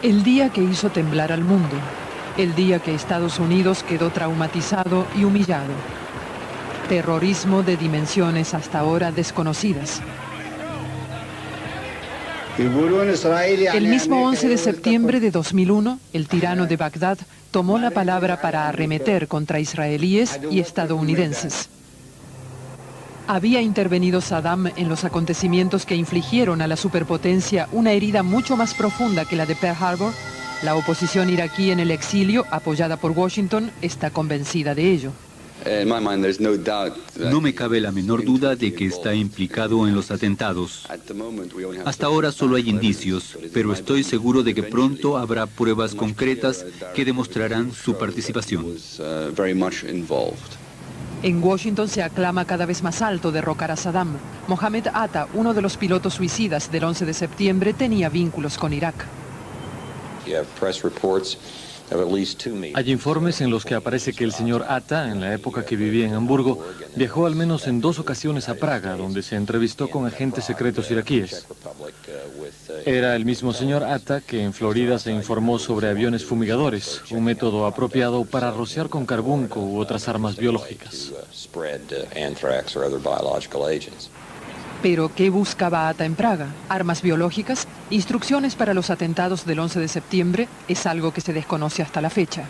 El día que hizo temblar al mundo. El día que Estados Unidos quedó traumatizado y humillado. Terrorismo de dimensiones hasta ahora desconocidas. El mismo 11 de septiembre de 2001, el tirano de Bagdad tomó la palabra para arremeter contra israelíes y estadounidenses. ¿Había intervenido Saddam en los acontecimientos que infligieron a la superpotencia una herida mucho más profunda que la de Pearl Harbor? La oposición iraquí en el exilio, apoyada por Washington, está convencida de ello. No me cabe la menor duda de que está implicado en los atentados. Hasta ahora solo hay indicios, pero estoy seguro de que pronto habrá pruebas concretas que demostrarán su participación. En Washington se aclama cada vez más alto derrocar a Saddam. Mohammed Atta, uno de los pilotos suicidas del 11 de septiembre, tenía vínculos con Irak. Hay informes en los que aparece que el señor Atta, en la época que vivía en Hamburgo, viajó al menos en 2 ocasiones a Praga, donde se entrevistó con agentes secretos iraquíes. Era el mismo señor Atta que en Florida se informó sobre aviones fumigadores, un método apropiado para rociar con carbunco u otras armas biológicas. ¿Pero qué buscaba Atta en Praga? ¿Armas biológicas? ¿Instrucciones para los atentados del 11 de septiembre? Es algo que se desconoce hasta la fecha.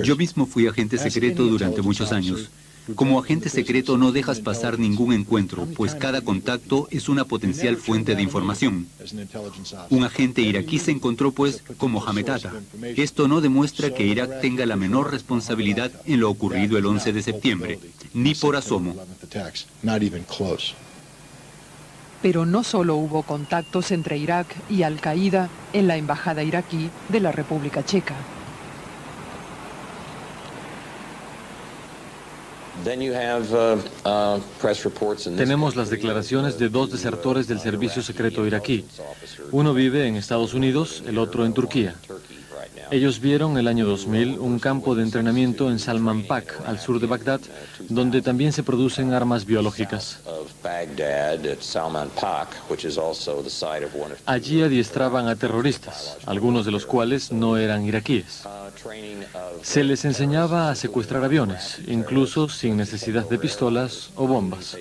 Yo mismo fui agente secreto durante muchos años. Como agente secreto no dejas pasar ningún encuentro, pues cada contacto es una potencial fuente de información. Un agente iraquí se encontró, pues, con Mohammed Atta. Esto no demuestra que Irak tenga la menor responsabilidad en lo ocurrido el 11 de septiembre, ni por asomo. Pero no solo hubo contactos entre Irak y Al-Qaeda en la embajada iraquí de la República Checa. Tenemos las declaraciones de 2 desertores del servicio secreto iraquí. Uno vive en Estados Unidos, el otro en Turquía. Ellos vieron el año 2000 un campo de entrenamiento en Salman Pak, al sur de Bagdad, donde también se producen armas biológicas. Allí adiestraban a terroristas, algunos de los cuales no eran iraquíes. Se les enseñaba a secuestrar aviones, incluso sin necesidad de pistolas o bombas.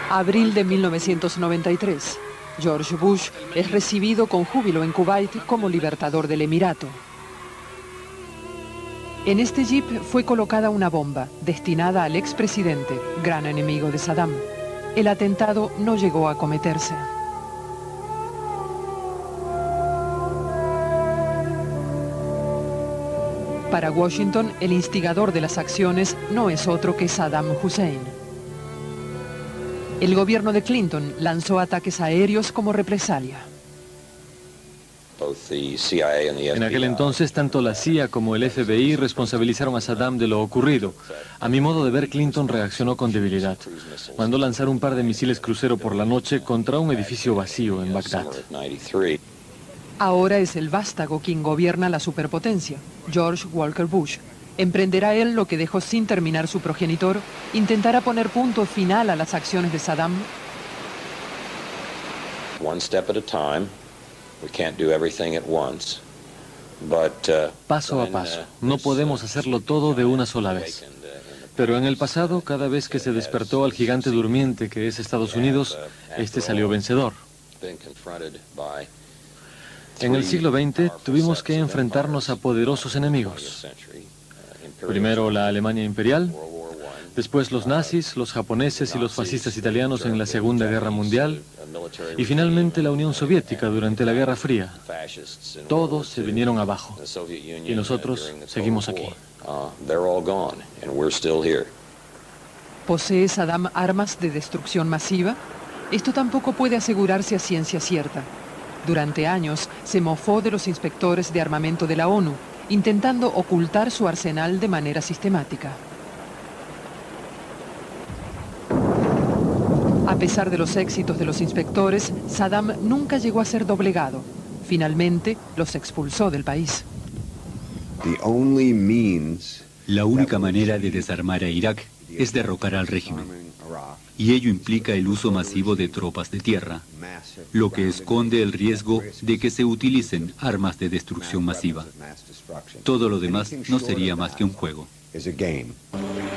Abril de 1993. George Bush es recibido con júbilo en Kuwait como libertador del Emirato. En este jeep fue colocada una bomba destinada al expresidente, gran enemigo de Saddam. El atentado no llegó a cometerse. Para Washington, el instigador de las acciones no es otro que Saddam Hussein. El gobierno de Clinton lanzó ataques aéreos como represalia. En aquel entonces, tanto la CIA como el FBI responsabilizaron a Saddam de lo ocurrido. A mi modo de ver, Clinton reaccionó con debilidad. Mandó lanzar un par de misiles crucero por la noche contra un edificio vacío en Bagdad. Ahora es el vástago quien gobierna la superpotencia, George Walker Bush. ¿Emprenderá él lo que dejó sin terminar su progenitor? ¿Intentará poner punto final a las acciones de Saddam? Paso a paso. No podemos hacerlo todo de una sola vez. Pero en el pasado, cada vez que se despertó al gigante durmiente que es Estados Unidos, este salió vencedor. En el siglo XX tuvimos que enfrentarnos a poderosos enemigos. Primero la Alemania imperial, después los nazis, los japoneses y los fascistas italianos en la Segunda Guerra Mundial, y finalmente la Unión Soviética durante la Guerra Fría. Todos se vinieron abajo, y nosotros seguimos aquí. ¿Posee Saddam armas de destrucción masiva? Esto tampoco puede asegurarse a ciencia cierta. Durante años se mofó de los inspectores de armamento de la ONU, intentando ocultar su arsenal de manera sistemática. A pesar de los éxitos de los inspectores, Saddam nunca llegó a ser doblegado. Finalmente, los expulsó del país. La única manera de desarmar a Irak es derrocar al régimen. y ello implica el uso masivo de tropas de tierra, lo que esconde el riesgo de que se utilicen armas de destrucción masiva. Todo lo demás no sería más que un juego.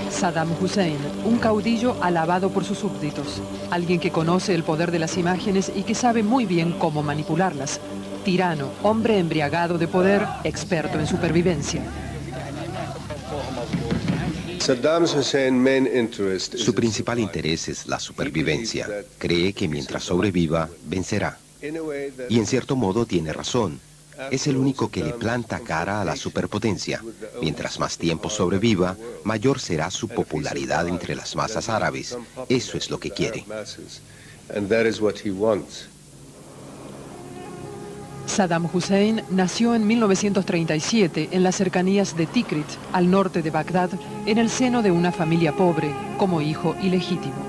Saddam Hussein, un caudillo alabado por sus súbditos, alguien que conoce el poder de las imágenes y que sabe muy bien cómo manipularlas. Tirano, hombre embriagado de poder, experto en supervivencia. Su principal interés es la supervivencia. Cree que mientras sobreviva, vencerá. Y en cierto modo tiene razón. Es el único que le planta cara a la superpotencia. Mientras más tiempo sobreviva, mayor será su popularidad entre las masas árabes. Eso es lo que quiere. Saddam Hussein nació en 1937 en las cercanías de Tikrit, al norte de Bagdad, en el seno de una familia pobre, como hijo ilegítimo.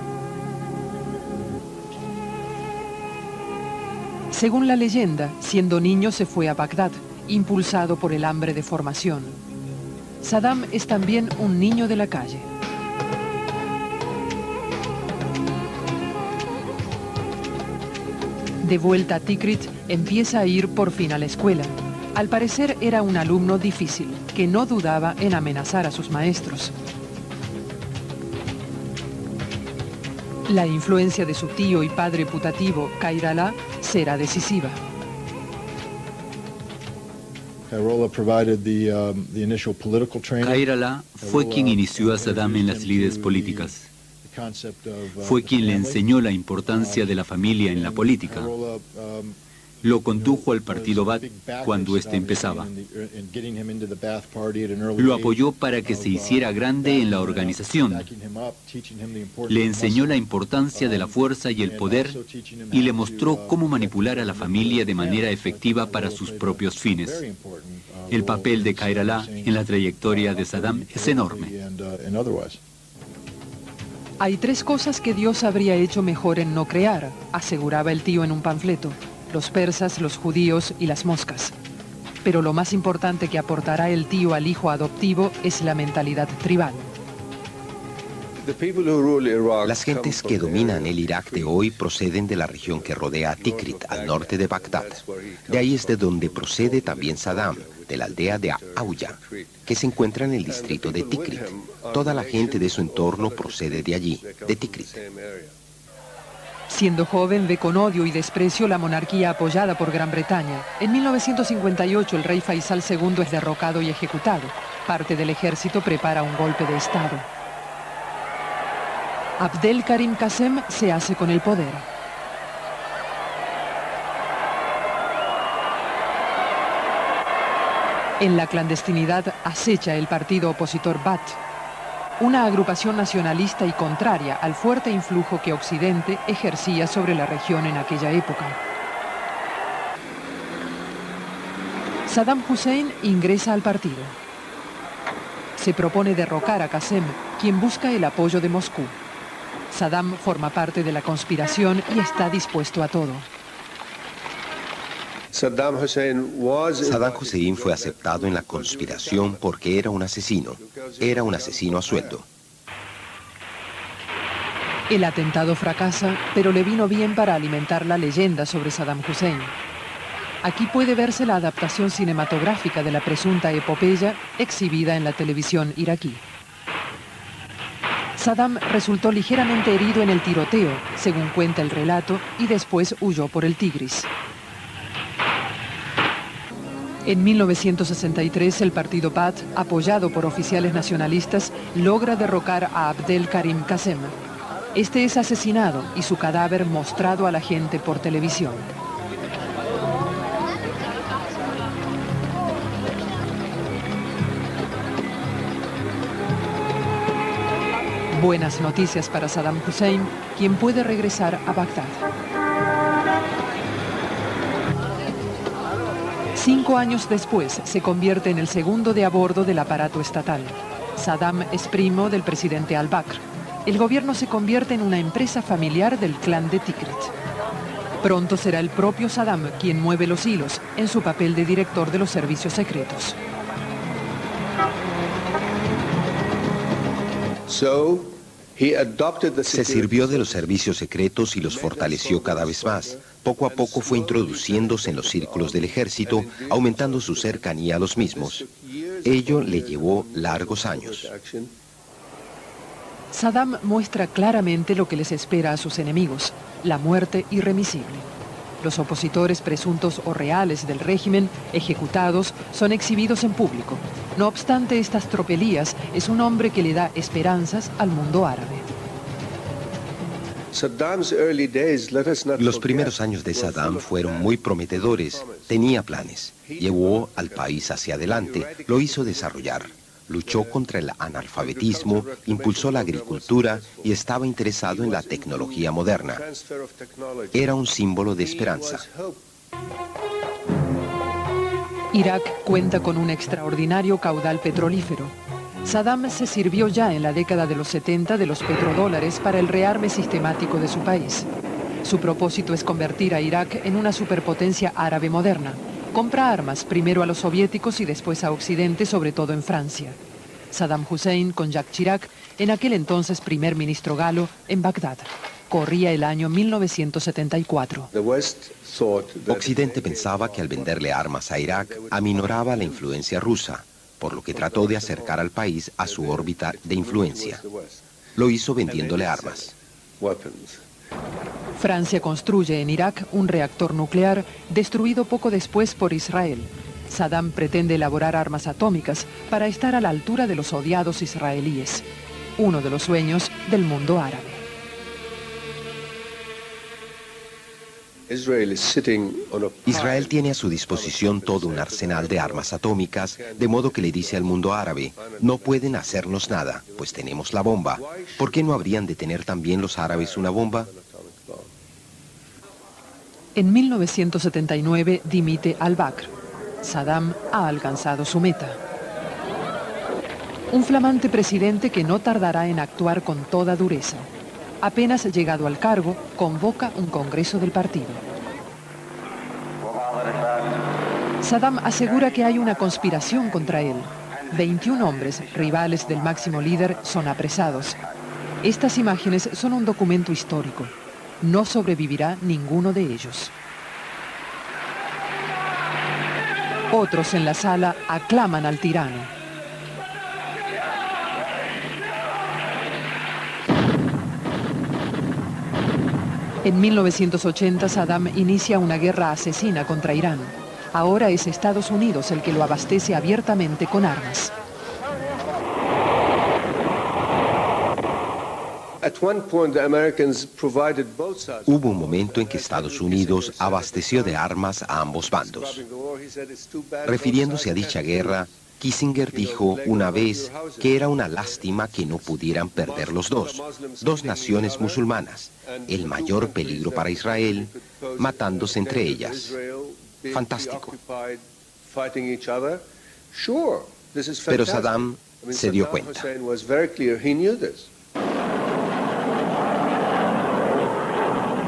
Según la leyenda, siendo niño se fue a Bagdad, impulsado por el hambre de formación. Saddam es también un niño de la calle. De vuelta a Tikrit, empieza a ir por fin a la escuela. Al parecer era un alumno difícil, que no dudaba en amenazar a sus maestros. La influencia de su tío y padre putativo, Khairallah, será decisiva. Khairallah fue quien inició a Saddam en las lides políticas. Fue quien le enseñó la importancia de la familia en la política. Lo condujo al partido Ba'ath cuando éste empezaba. Lo apoyó para que se hiciera grande en la organización. Le enseñó la importancia de la fuerza y el poder y le mostró cómo manipular a la familia de manera efectiva para sus propios fines. El papel de Khairallah en la trayectoria de Saddam es enorme. Hay tres cosas que Dios habría hecho mejor en no crear, aseguraba el tío en un panfleto: los persas, los judíos y las moscas. Pero lo más importante que aportará el tío al hijo adoptivo es la mentalidad tribal. Las gentes que dominan el Irak de hoy proceden de la región que rodea a Tikrit, al norte de Bagdad. De ahí es de donde procede también Saddam, de la aldea de Auya, que se encuentra en el distrito de Tikrit. Toda la gente de su entorno procede de allí, de Tikrit. Siendo joven, ve con odio y desprecio la monarquía apoyada por Gran Bretaña. En 1958 el rey Faisal II es derrocado y ejecutado. Parte del ejército prepara un golpe de Estado. Abdel Karim Qasem se hace con el poder. En la clandestinidad acecha el partido opositor Ba'ath, una agrupación nacionalista y contraria al fuerte influjo que Occidente ejercía sobre la región en aquella época. Saddam Hussein ingresa al partido. Se propone derrocar a Qasem, quien busca el apoyo de Moscú. Saddam forma parte de la conspiración y está dispuesto a todo. Saddam Hussein fue aceptado en la conspiración porque era un asesino a sueldo. El atentado fracasa, pero le vino bien para alimentar la leyenda sobre Saddam Hussein. Aquí puede verse la adaptación cinematográfica de la presunta epopeya exhibida en la televisión iraquí. Saddam resultó ligeramente herido en el tiroteo, según cuenta el relato, y después huyó por el Tigris. En 1963, el partido Ba'ath, apoyado por oficiales nacionalistas, logra derrocar a Abdel Karim Qasem. Este es asesinado y su cadáver mostrado a la gente por televisión. Buenas noticias para Saddam Hussein, quien puede regresar a Bagdad. 5 años después, se convierte en el segundo de a bordo del aparato estatal. Saddam es primo del presidente al-Bakr. El gobierno se convierte en una empresa familiar del clan de Tikrit. Pronto será el propio Saddam quien mueve los hilos en su papel de director de los servicios secretos. Se sirvió de los servicios secretos y los fortaleció cada vez más. Poco a poco fue introduciéndose en los círculos del ejército, aumentando su cercanía a los mismos. Ello le llevó largos años. Saddam muestra claramente lo que les espera a sus enemigos, la muerte irremisible. Los opositores presuntos o reales del régimen, ejecutados, son exhibidos en público. No obstante estas tropelías, es un hombre que le da esperanzas al mundo árabe. Los primeros años de Saddam fueron muy prometedores. Tenía planes. Llevó al país hacia adelante, lo hizo desarrollar. Luchó contra el analfabetismo, impulsó la agricultura y estaba interesado en la tecnología moderna. Era un símbolo de esperanza. Irak cuenta con un extraordinario caudal petrolífero. Saddam se sirvió ya en la década de los 70 de los petrodólares para el rearme sistemático de su país. Su propósito es convertir a Irak en una superpotencia árabe moderna. Compra armas primero a los soviéticos y después a Occidente, sobre todo en Francia. Saddam Hussein con Jacques Chirac, en aquel entonces primer ministro galo, en Bagdad. Corría el año 1974. Occidente pensaba que al venderle armas a Irak aminoraba la influencia rusa, por lo que trató de acercar al país a su órbita de influencia. Lo hizo vendiéndole armas. Francia construye en Irak un reactor nuclear destruido poco después por Israel. Saddam pretende elaborar armas atómicas para estar a la altura de los odiados israelíes. Uno de los sueños del mundo árabe. Israel tiene a su disposición todo un arsenal de armas atómicas, de modo que le dice al mundo árabe, no pueden hacernos nada, pues tenemos la bomba. ¿Por qué no habrían de tener también los árabes una bomba? En 1979 dimite al-Bakr. Saddam ha alcanzado su meta. Un flamante presidente que no tardará en actuar con toda dureza. Apenas llegado al cargo, convoca un congreso del partido. Saddam asegura que hay una conspiración contra él. 21 hombres, rivales del máximo líder, son apresados. Estas imágenes son un documento histórico. No sobrevivirá ninguno de ellos. Otros en la sala aclaman al tirano. En 1980, Saddam inicia una guerra asesina contra Irán. Ahora es Estados Unidos el que lo abastece abiertamente con armas. Hubo un momento en que Estados Unidos abasteció de armas a ambos bandos. Refiriéndose a dicha guerra, Kissinger dijo una vez que era una lástima que no pudieran perder los dos naciones musulmanas, el mayor peligro para Israel, matándose entre ellas. Fantástico. Pero Saddam se dio cuenta.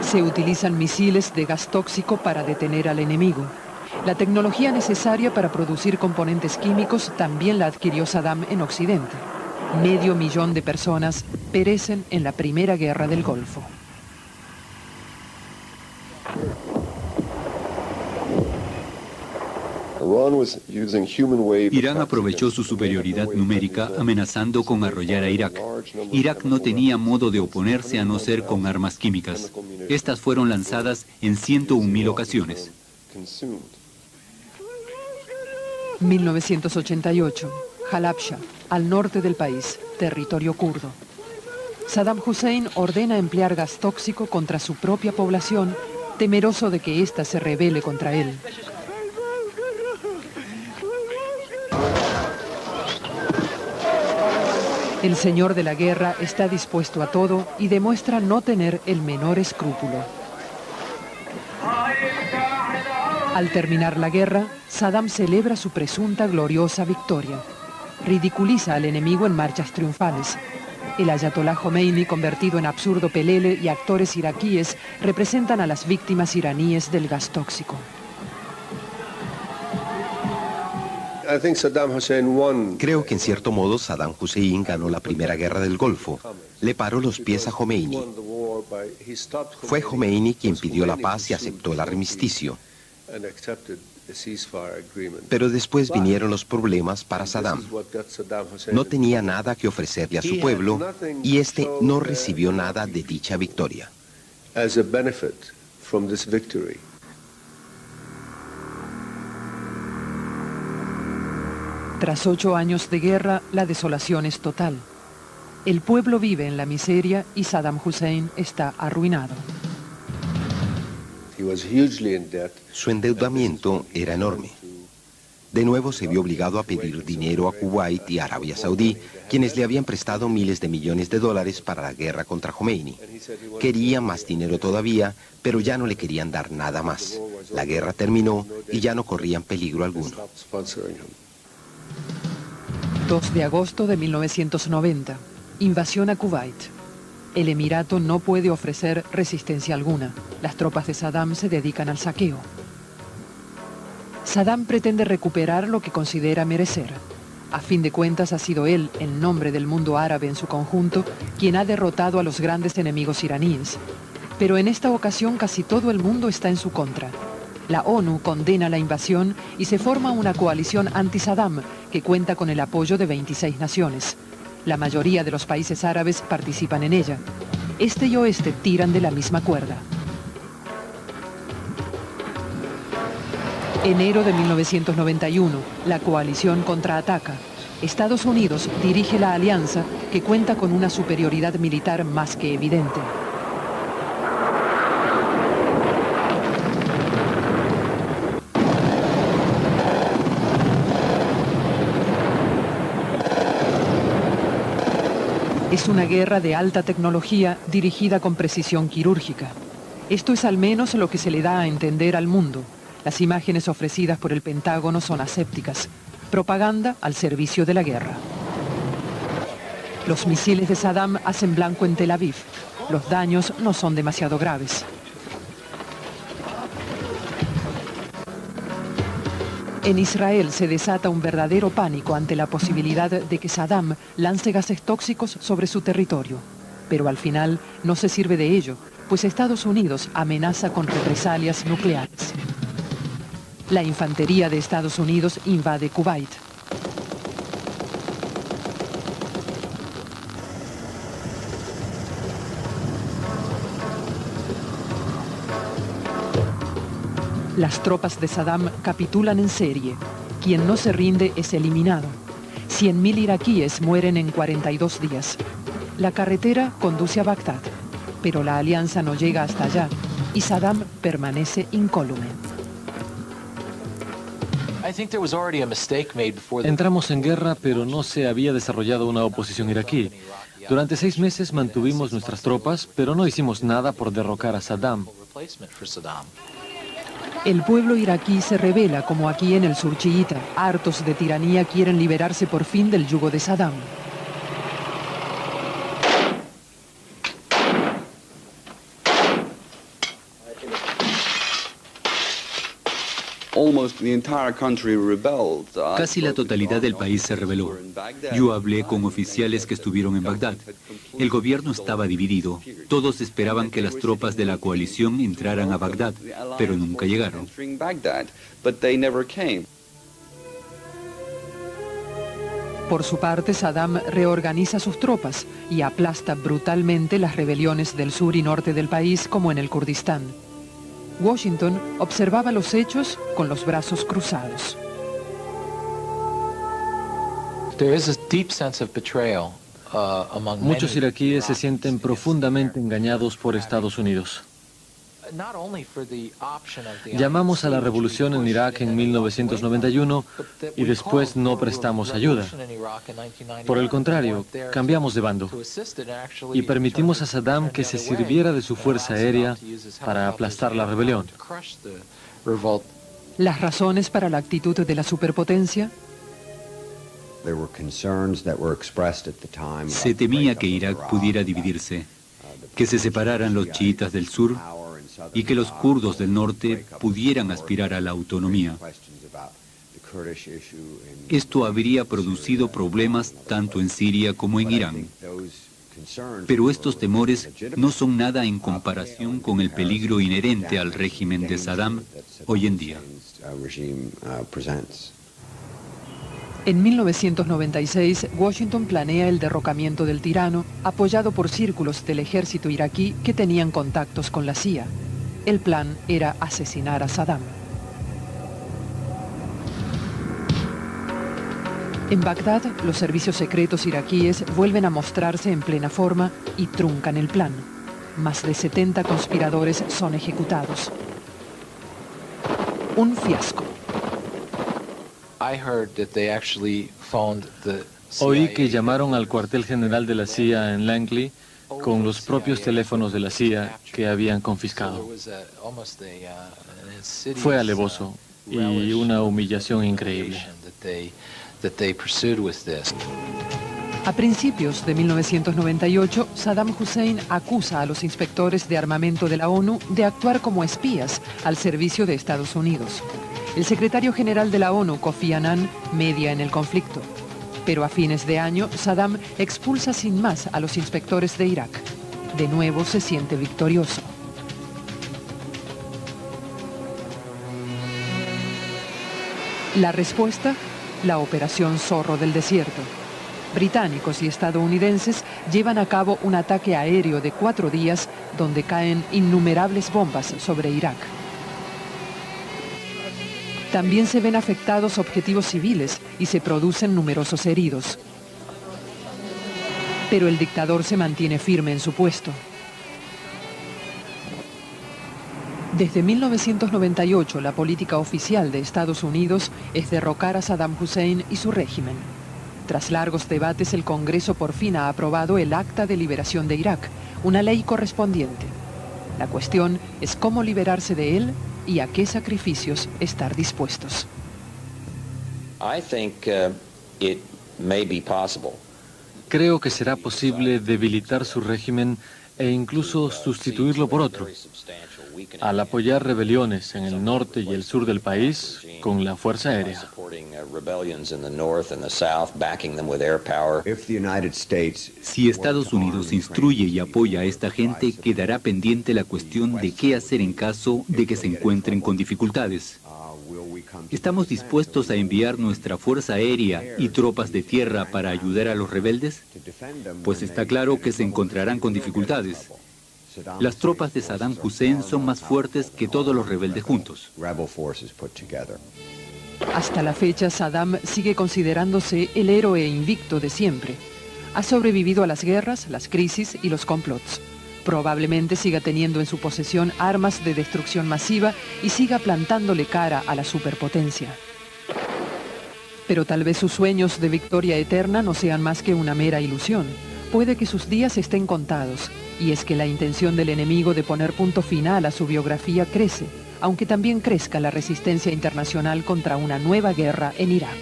Se utilizan misiles de gas tóxico para detener al enemigo. La tecnología necesaria para producir componentes químicos también la adquirió Saddam en Occidente. 500.000 de personas perecen en la Primera Guerra del Golfo. Irán aprovechó su superioridad numérica amenazando con arrollar a Irak. Irak no tenía modo de oponerse a no ser con armas químicas. Estas fueron lanzadas en 101.000 ocasiones. 1988, Halabja, al norte del país, territorio kurdo. Saddam Hussein ordena emplear gas tóxico contra su propia población, temeroso de que ésta se rebele contra él. El señor de la guerra está dispuesto a todo y demuestra no tener el menor escrúpulo. Al terminar la guerra, Saddam celebra su presunta gloriosa victoria. Ridiculiza al enemigo en marchas triunfales. El ayatolá Khomeini, convertido en absurdo pelele, y actores iraquíes representan a las víctimas iraníes del gas tóxico. Creo que en cierto modo Saddam Hussein ganó la primera guerra del Golfo. Le paró los pies a Khomeini. Fue Khomeini quien pidió la paz y aceptó el armisticio. Pero después vinieron los problemas para Saddam. No tenía nada que ofrecerle a su pueblo y este no recibió nada de dicha victoria. Tras 8 años de guerra, la desolación es total. El pueblo vive en la miseria y Saddam Hussein está arruinado. Su endeudamiento era enorme. De nuevo se vio obligado a pedir dinero a Kuwait y Arabia Saudí, quienes le habían prestado miles de millones de dólares para la guerra contra Khomeini. Quería más dinero todavía, pero ya no le querían dar nada más. La guerra terminó y ya no corrían peligro alguno. 2 de agosto de 1990. Invasión a Kuwait. El Emirato no puede ofrecer resistencia alguna. Las tropas de Saddam se dedican al saqueo. Saddam pretende recuperar lo que considera merecer. A fin de cuentas ha sido él, en nombre del mundo árabe en su conjunto, quien ha derrotado a los grandes enemigos iraníes. Pero en esta ocasión casi todo el mundo está en su contra. La ONU condena la invasión y se forma una coalición anti-Saddam que cuenta con el apoyo de 26 naciones. La mayoría de los países árabes participan en ella. Este y oeste tiran de la misma cuerda. Enero de 1991, la coalición contraataca. Estados Unidos dirige la alianza que cuenta con una superioridad militar más que evidente. Es una guerra de alta tecnología dirigida con precisión quirúrgica. Esto es al menos lo que se le da a entender al mundo. Las imágenes ofrecidas por el Pentágono son asépticas. Propaganda al servicio de la guerra. Los misiles de Saddam hacen blanco en Tel Aviv. Los daños no son demasiado graves. En Israel se desata un verdadero pánico ante la posibilidad de que Saddam lance gases tóxicos sobre su territorio. Pero al final no se sirve de ello, pues Estados Unidos amenaza con represalias nucleares. La infantería de Estados Unidos invade Kuwait. Las tropas de Saddam capitulan en serie. Quien no se rinde es eliminado. 100.000 iraquíes mueren en 42 días. La carretera conduce a Bagdad, pero la alianza no llega hasta allá y Saddam permanece incólume. Entramos en guerra, pero no se había desarrollado una oposición iraquí. Durante 6 meses mantuvimos nuestras tropas, pero no hicimos nada por derrocar a Saddam. El pueblo iraquí se rebela como aquí en el sur chiita. Hartos de tiranía quieren liberarse por fin del yugo de Saddam. Casi la totalidad del país se rebeló. Yo hablé con oficiales que estuvieron en Bagdad. El gobierno estaba dividido. Todos esperaban que las tropas de la coalición entraran a Bagdad, pero nunca llegaron. Por su parte, Saddam reorganiza sus tropas y aplasta brutalmente las rebeliones del sur y norte del país, como en el Kurdistán. Washington observaba los hechos con los brazos cruzados. Muchos iraquíes se sienten profundamente engañados por Estados Unidos. Llamamos a la revolución en Irak en 1991 y después no prestamos ayuda. Por el contrario, cambiamos de bando y permitimos a Saddam que se sirviera de su fuerza aérea para aplastar la rebelión. ¿Las razones para la actitud de la superpotencia? Se temía que Irak pudiera dividirse, que se separaran los chiitas del sur y que los kurdos del norte pudieran aspirar a la autonomía. Esto habría producido problemas tanto en Siria como en Irán. Pero estos temores no son nada en comparación con el peligro inherente al régimen de Saddam hoy en día. En 1996, Washington planea el derrocamiento del tirano, apoyado por círculos del ejército iraquí que tenían contactos con la CIA. El plan era asesinar a Saddam. En Bagdad, los servicios secretos iraquíes vuelven a mostrarse en plena forma y truncan el plan. Más de 70 conspiradores son ejecutados. Un fiasco. Oí que llamaron al cuartel general de la CIA en Langley con los propios teléfonos de la CIA que habían confiscado. Fue alevoso y una humillación increíble. A principios de 1998, Saddam Hussein acusa a los inspectores de armamento de la ONU de actuar como espías al servicio de Estados Unidos. El secretario general de la ONU, Kofi Annan, media en el conflicto. Pero a fines de año, Saddam expulsa sin más a los inspectores de Irak. De nuevo se siente victorioso. La respuesta, la Operación Zorro del Desierto. Británicos y estadounidenses llevan a cabo un ataque aéreo de 4 días donde caen innumerables bombas sobre Irak. También se ven afectados objetivos civiles y se producen numerosos heridos. Pero el dictador se mantiene firme en su puesto. Desde 1998, la política oficial de Estados Unidos es derrocar a Saddam Hussein y su régimen. Tras largos debates, el Congreso por fin ha aprobado el Acta de Liberación de Irak, una ley correspondiente. La cuestión es cómo liberarse de él y a qué sacrificios estar dispuestos. Creo que será posible debilitar su régimen e incluso sustituirlo por otro, al apoyar rebeliones en el norte y el sur del país con la Fuerza Aérea. Si Estados Unidos instruye y apoya a esta gente, quedará pendiente la cuestión de qué hacer en caso de que se encuentren con dificultades. ¿Estamos dispuestos a enviar nuestra Fuerza Aérea y tropas de tierra para ayudar a los rebeldes? Pues está claro que se encontrarán con dificultades. Las tropas de Saddam Hussein son más fuertes que todos los rebeldes juntos. Hasta la fecha, Saddam sigue considerándose el héroe invicto de siempre. Ha sobrevivido a las guerras, las crisis y los complots. Probablemente siga teniendo en su posesión armas de destrucción masiva y siga plantándole cara a la superpotencia. Pero tal vez sus sueños de victoria eterna no sean más que una mera ilusión. Puede que sus días estén contados, y es que la intención del enemigo de poner punto final a su biografía crece, aunque también crezca la resistencia internacional contra una nueva guerra en Irak.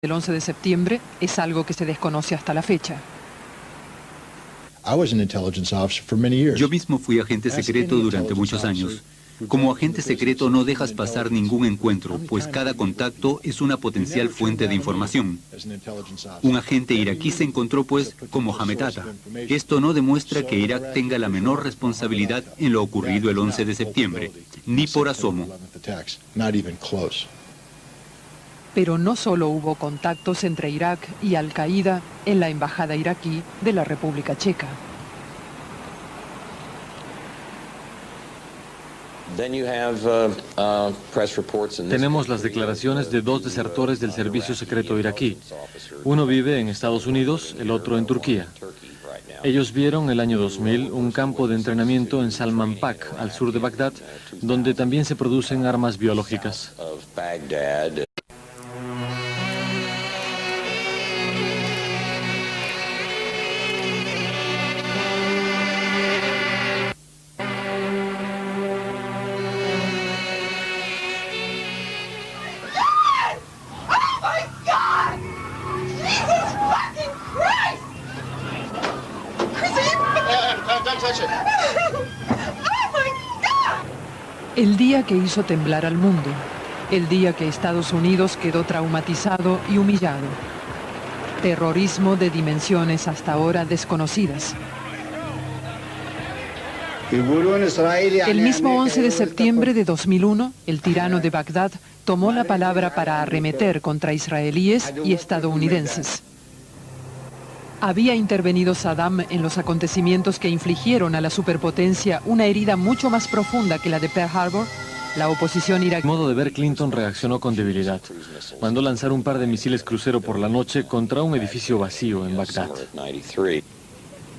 El 11 de septiembre es algo que se desconoce hasta la fecha. Yo mismo fui agente secreto durante muchos años. Como agente secreto no dejas pasar ningún encuentro, pues cada contacto es una potencial fuente de información. Un agente iraquí se encontró, pues, con Mohammed Atta. Esto no demuestra que Irak tenga la menor responsabilidad en lo ocurrido el 11 de septiembre, ni por asomo. Pero no solo hubo contactos entre Irak y Al-Qaeda en la embajada iraquí de la República Checa. Tenemos las declaraciones de 2 desertores del servicio secreto iraquí. Uno vive en Estados Unidos, el otro en Turquía. Ellos vieron el año 2000 un campo de entrenamiento en Salman Pak, al sur de Bagdad, donde también se producen armas biológicas. El día que hizo temblar al mundo. El día que Estados Unidos quedó traumatizado y humillado. Terrorismo de dimensiones hasta ahora desconocidas. El mismo 11 de septiembre de 2001, el tirano de Bagdad tomó la palabra para arremeter contra israelíes y estadounidenses. ¿Había intervenido Saddam en los acontecimientos que infligieron a la superpotencia una herida mucho más profunda que la de Pearl Harbor? La oposición iraquí... El modo de ver, Clinton reaccionó con debilidad. Mandó lanzar un par de misiles crucero por la noche contra un edificio vacío en Bagdad.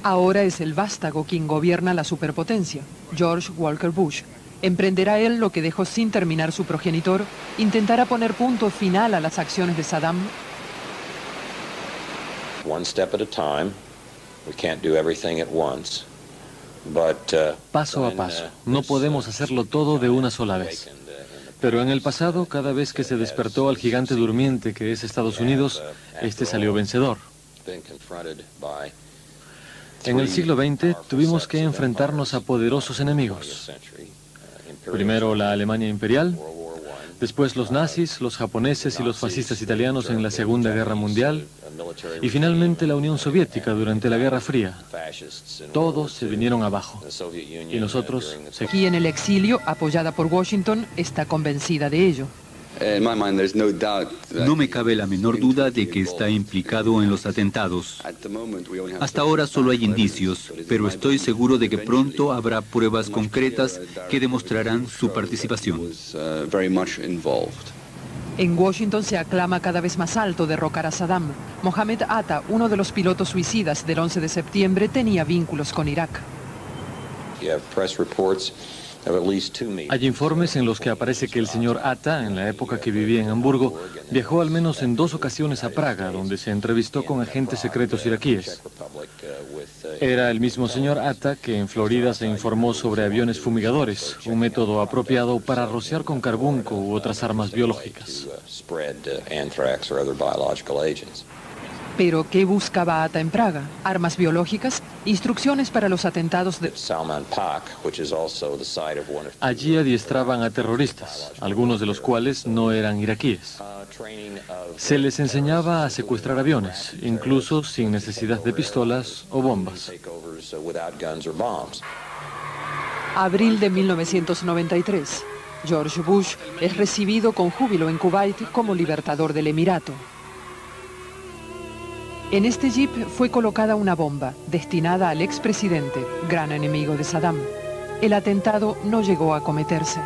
Ahora es el vástago quien gobierna la superpotencia, George Walker Bush. ¿Emprenderá él lo que dejó sin terminar su progenitor? ¿Intentará poner punto final a las acciones de Saddam? Paso a paso. No podemos hacerlo todo de una sola vez. Pero en el pasado, cada vez que se despertó al gigante durmiente que es Estados Unidos, este salió vencedor. En el siglo XX tuvimos que enfrentarnos a poderosos enemigos. Primero la Alemania imperial, después los nazis, los japoneses y los fascistas italianos en la Segunda Guerra Mundial, y finalmente la Unión Soviética durante la Guerra Fría. Todos se vinieron abajo, y nosotros... Aquí en el exilio, apoyada por Washington, está convencida de ello. No me cabe la menor duda de que está implicado en los atentados. Hasta ahora solo hay indicios, pero estoy seguro de que pronto habrá pruebas concretas que demostrarán su participación. En Washington se aclama cada vez más alto derrocar a Saddam. Mohammed Atta, uno de los pilotos suicidas del 11 de septiembre, tenía vínculos con Irak. Hay informes en los que aparece que el señor Atta, en la época que vivía en Hamburgo, viajó al menos en 2 ocasiones a Praga, donde se entrevistó con agentes secretos iraquíes. Era el mismo señor Atta que en Florida se informó sobre aviones fumigadores, un método apropiado para rociar con carbunco u otras armas biológicas. ¿Pero qué buscaba Atta en Praga? ¿Armas biológicas? ¿Instrucciones para los atentados de...? Allí adiestraban a terroristas, algunos de los cuales no eran iraquíes. Se les enseñaba a secuestrar aviones, incluso sin necesidad de pistolas o bombas. Abril de 1993. George Bush es recibido con júbilo en Kuwait como libertador del Emirato. En este jeep fue colocada una bomba destinada al expresidente, gran enemigo de Saddam. El atentado no llegó a cometerse.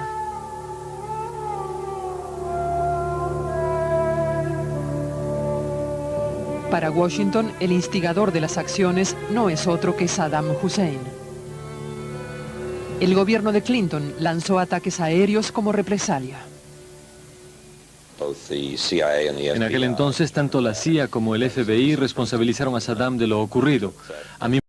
Para Washington, el instigador de las acciones no es otro que Saddam Hussein. El gobierno de Clinton lanzó ataques aéreos como represalia. En aquel entonces, tanto la CIA como el FBI responsabilizaron a Saddam de lo ocurrido. A mí